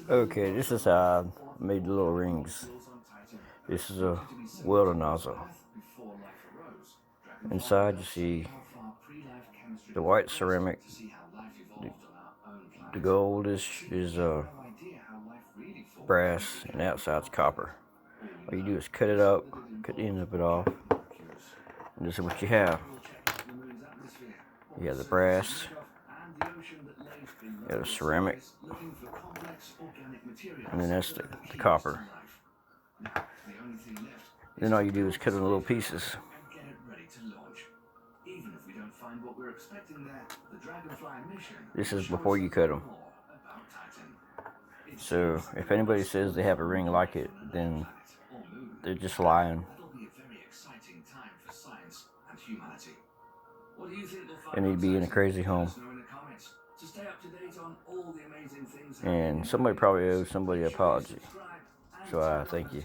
Okay, this is how I made the little rings. This is a welding nozzle. Inside you see the white ceramic. The gold is brass, and the outside's copper. All you do is cut it up, cut the end of it off, and this is what you have. You have the brass, you have the ceramic, and then that's the copper. Then all you do is cut it in little pieces. This is before you cut them. So if anybody says they have a ring like it, then they're just lying. And he'd be in a crazy home. And somebody probably owes somebody an apology. So I thank you.